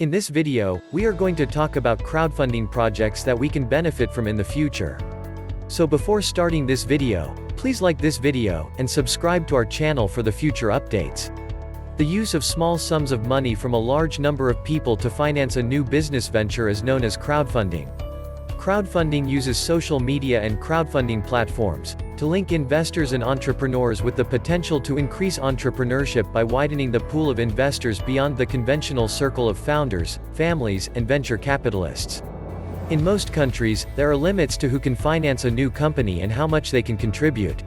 In this video, we are going to talk about crowdfunding projects that we can benefit from in the future. So before starting this video, please like this video, and subscribe to our channel for the future updates. The use of small sums of money from a large number of people to finance a new business venture is known as crowdfunding. Crowdfunding uses social media and crowdfunding platforms to link investors and entrepreneurs with the potential to increase entrepreneurship by widening the pool of investors beyond the conventional circle of founders, families, and venture capitalists. In most countries, there are limits to who can finance a new company and how much they can contribute.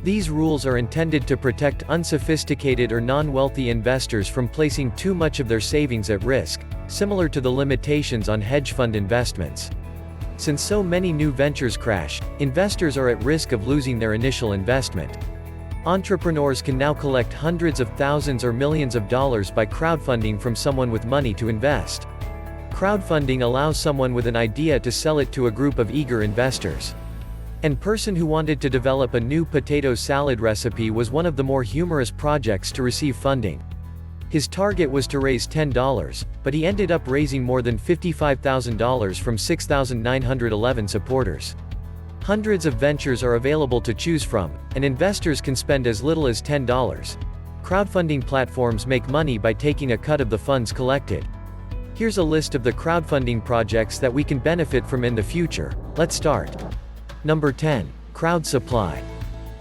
These rules are intended to protect unsophisticated or non-wealthy investors from placing too much of their savings at risk, similar to the limitations on hedge fund investments. Since so many new ventures crash, investors are at risk of losing their initial investment. Entrepreneurs can now collect hundreds of thousands or millions of dollars by crowdfunding from someone with money to invest. Crowdfunding allows someone with an idea to sell it to a group of eager investors. An person who wanted to develop a new potato salad recipe was one of the more humorous projects to receive funding. His target was to raise $10, but he ended up raising more than $55,000 from 6,911 supporters. Hundreds of ventures are available to choose from, and investors can spend as little as $10. Crowdfunding platforms make money by taking a cut of the funds collected. Here's a list of the crowdfunding projects that we can benefit from in the future. Let's start. Number 10. CrowdSupply.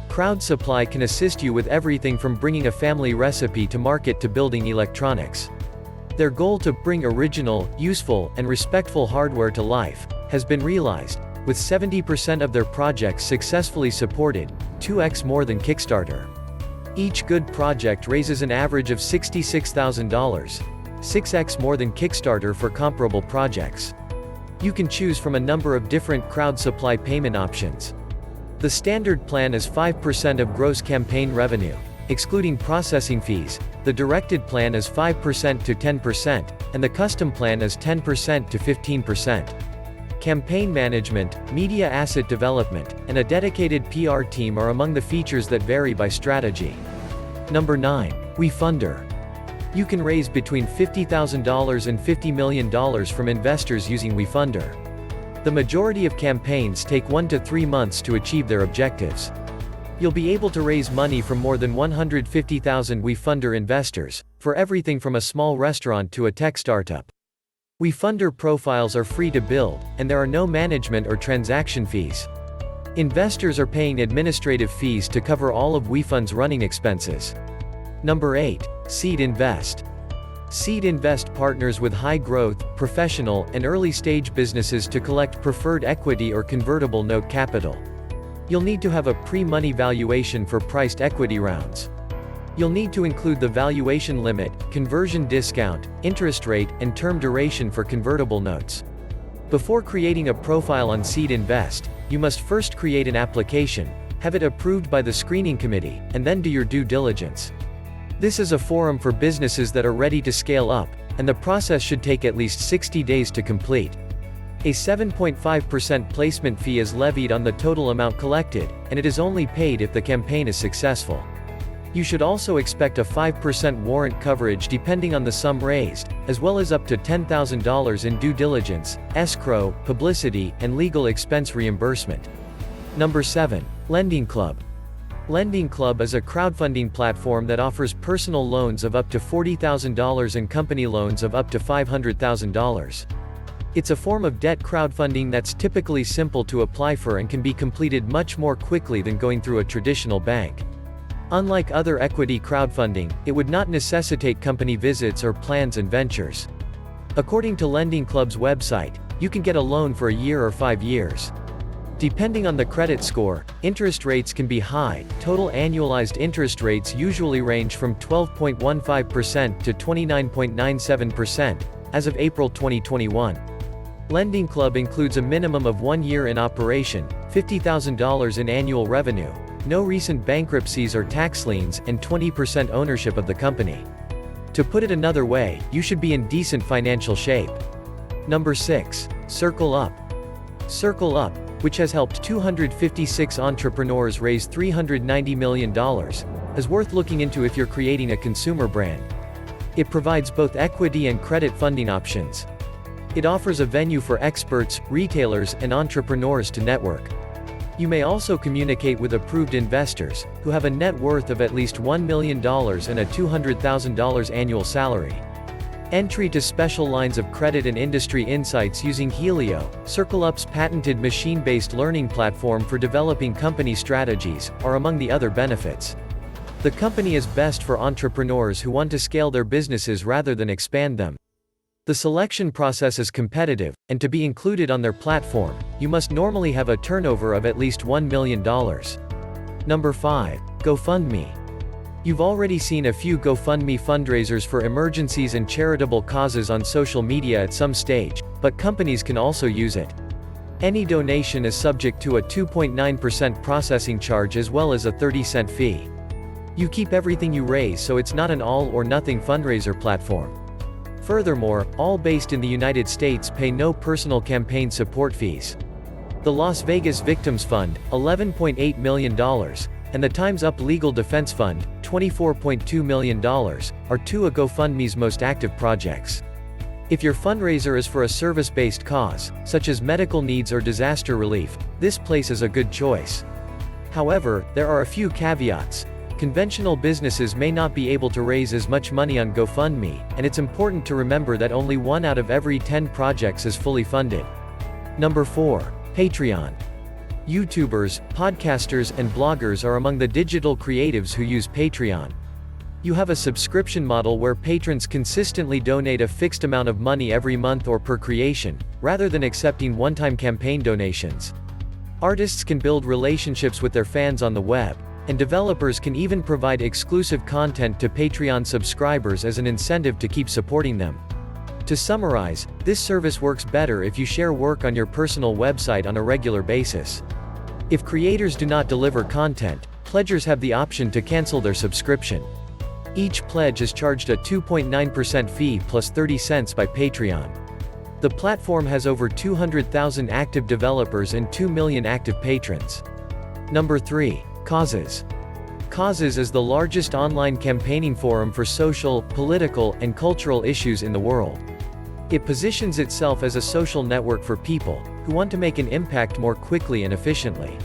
CrowdSupply can assist you with everything from bringing a family recipe to market to building electronics. Their goal to bring original, useful, and respectful hardware to life has been realized, with 70% of their projects successfully supported, 2x more than Kickstarter. Each good project raises an average of $66,000, 6x more than Kickstarter for comparable projects. You can choose from a number of different CrowdSupply payment options. The standard plan is 5% of gross campaign revenue, excluding processing fees. The directed plan is 5% to 10%, and the custom plan is 10% to 15%. Campaign management, media asset development, and a dedicated PR team are among the features that vary by strategy. Number 9. Wefunder. You can raise between $50,000 and $50 million from investors using Wefunder. The majority of campaigns take 1 to 3 months to achieve their objectives. You'll be able to raise money from more than 150,000 Wefunder investors, for everything from a small restaurant to a tech startup. Wefunder profiles are free to build, and there are no management or transaction fees. Investors are paying administrative fees to cover all of Wefund's running expenses. Number 8. Seed Invest. Seed Invest partners with high-growth, professional, and early-stage businesses to collect preferred equity or convertible note capital. You'll need to have a pre-money valuation for priced equity rounds. You'll need to include the valuation limit, conversion discount, interest rate, and term duration for convertible notes. Before creating a profile on Seed Invest, you must first create an application, have it approved by the screening committee, and then do your due diligence. This is a forum for businesses that are ready to scale up, and the process should take at least 60 days to complete. A 7.5% placement fee is levied on the total amount collected, and it is only paid if the campaign is successful. You should also expect a 5% warrant coverage depending on the sum raised, as well as up to $10,000 in due diligence, escrow, publicity, and legal expense reimbursement. Number 7. Lending Club. Lending Club is a crowdfunding platform that offers personal loans of up to $40,000 and company loans of up to $500,000. It's a form of debt crowdfunding that's typically simple to apply for and can be completed much more quickly than going through a traditional bank. Unlike other equity crowdfunding, it would not necessitate company visits or plans and ventures. According to Lending Club's website, you can get a loan for a year or 5 years. Depending on the credit score, interest rates can be high. Total annualized interest rates usually range from 12.15% to 29.97%, as of April 2021. Lending Club includes a minimum of 1 year in operation, $50,000 in annual revenue, no recent bankruptcies or tax liens, and 20% ownership of the company. To put it another way, you should be in decent financial shape. Number 6. CircleUp. CircleUp, which has helped 256 entrepreneurs raise $390 million, is worth looking into if you're creating a consumer brand. It provides both equity and credit funding options. It offers a venue for experts, retailers, and entrepreneurs to network. You may also communicate with approved investors, who have a net worth of at least $1 million and a $200,000 annual salary. Entry to special lines of credit and industry insights using Indiego, CircleUp's patented machine-based learning platform for developing company strategies, are among the other benefits. The company is best for entrepreneurs who want to scale their businesses rather than expand them. The selection process is competitive, and to be included on their platform, you must normally have a turnover of at least $1 million. Number 5. Gofundme. You've already seen a few Gofundme fundraisers for emergencies and charitable causes on social media at some stage, but companies can also use it. Any donation is subject to a 2.9% processing charge as well as a 30-cent fee. You keep everything you raise, so it's not an all-or-nothing fundraiser platform. Furthermore, all based in the United States pay no personal campaign support fees. The Las Vegas Victims Fund, $11.8 million, and the Time's Up Legal Defense Fund, $24.2 million, are two of Gofundme's most active projects. If your fundraiser is for a service-based cause, such as medical needs or disaster relief, this place is a good choice. However, there are a few caveats. Conventional businesses may not be able to raise as much money on Gofundme, and it's important to remember that only 1 out of every 10 projects is fully funded. Number 4. Patreon. YouTubers, podcasters, and bloggers are among the digital creatives who use Patreon. You have a subscription model where patrons consistently donate a fixed amount of money every month or per creation, rather than accepting one-time campaign donations. Artists can build relationships with their fans on the web, and developers can even provide exclusive content to Patreon subscribers as an incentive to keep supporting them. To summarize, this service works better if you share work on your personal website on a regular basis. If creators do not deliver content, pledgers have the option to cancel their subscription. Each pledge is charged a 2.9% fee plus 30 cents by Patreon. The platform has over 200,000 active developers and 2 million active patrons. Number 3. Causes. Causes is the largest online campaigning forum for social, political, and cultural issues in the world. It positions itself as a social network for people who want to make an impact more quickly and efficiently.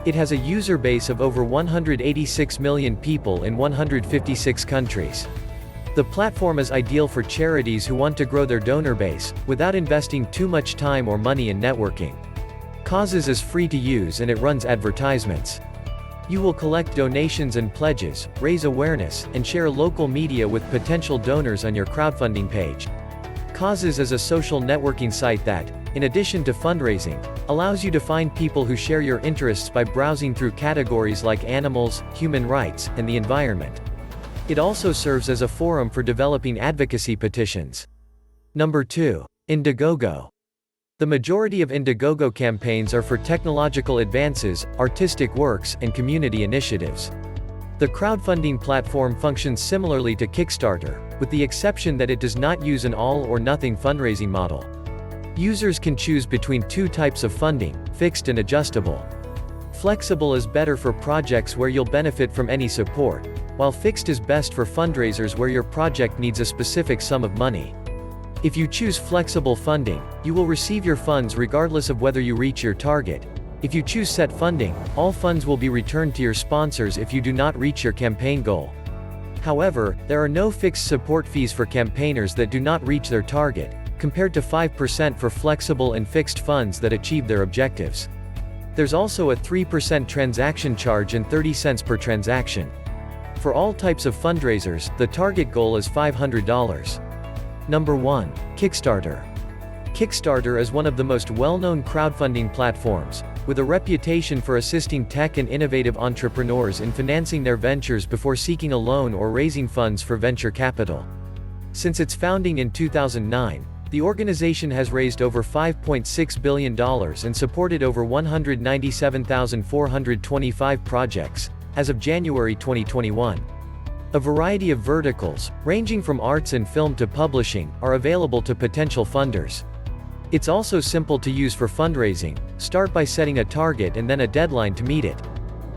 It has a user base of over 186 million people in 156 countries. The platform is ideal for charities who want to grow their donor base, without investing too much time or money in networking. Causes is free to use and it runs advertisements. You will collect donations and pledges, raise awareness, and share local media with potential donors on your crowdfunding page. Causes is a social networking site that, in addition to fundraising, allows you to find people who share your interests by browsing through categories like animals, human rights, and the environment. It also serves as a forum for developing advocacy petitions. Number 2. Indiegogo. The majority of Indiegogo campaigns are for technological advances, artistic works, and community initiatives. The crowdfunding platform functions similarly to Kickstarter, with the exception that it does not use an all-or-nothing fundraising model. Users can choose between 2 types of funding, fixed and adjustable. Flexible is better for projects where you'll benefit from any support, while fixed is best for fundraisers where your project needs a specific sum of money. If you choose flexible funding, you will receive your funds regardless of whether you reach your target. If you choose set funding, all funds will be returned to your sponsors if you do not reach your campaign goal. However, there are no fixed support fees for campaigners that do not reach their target, compared to 5% for flexible and fixed funds that achieve their objectives. There's also a 3% transaction charge and 30 cents per transaction. For all types of fundraisers, the target goal is $500. Number 1. Kickstarter. Kickstarter is one of the most well-known crowdfunding platforms, with a reputation for assisting tech and innovative entrepreneurs in financing their ventures before seeking a loan or raising funds for venture capital. Since its founding in 2009, the organization has raised over $5.6 billion and supported over 197,425 projects, as of January 2021. A variety of verticals, ranging from arts and film to publishing, are available to potential funders. It's also simple to use for fundraising. Start by setting a target and then a deadline to meet it.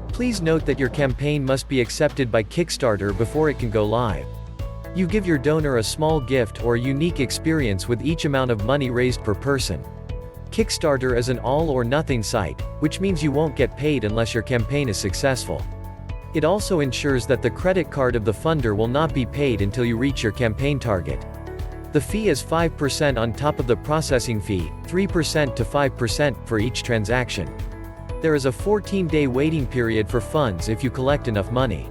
Please note that your campaign must be accepted by Kickstarter before it can go live. You give your donor a small gift or a unique experience with each amount of money raised per person. Kickstarter is an all-or-nothing site, which means you won't get paid unless your campaign is successful. It also ensures that the credit card of the funder will not be paid until you reach your campaign target. The fee is 5% on top of the processing fee, 3% to 5% for each transaction. There is a 14-day waiting period for funds if you collect enough money.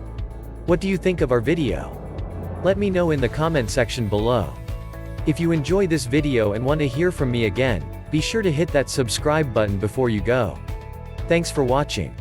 What do you think of our video? Let me know in the comment section below. If you enjoy this video and want to hear from me again, be sure to hit that subscribe button before you go. Thanks for watching.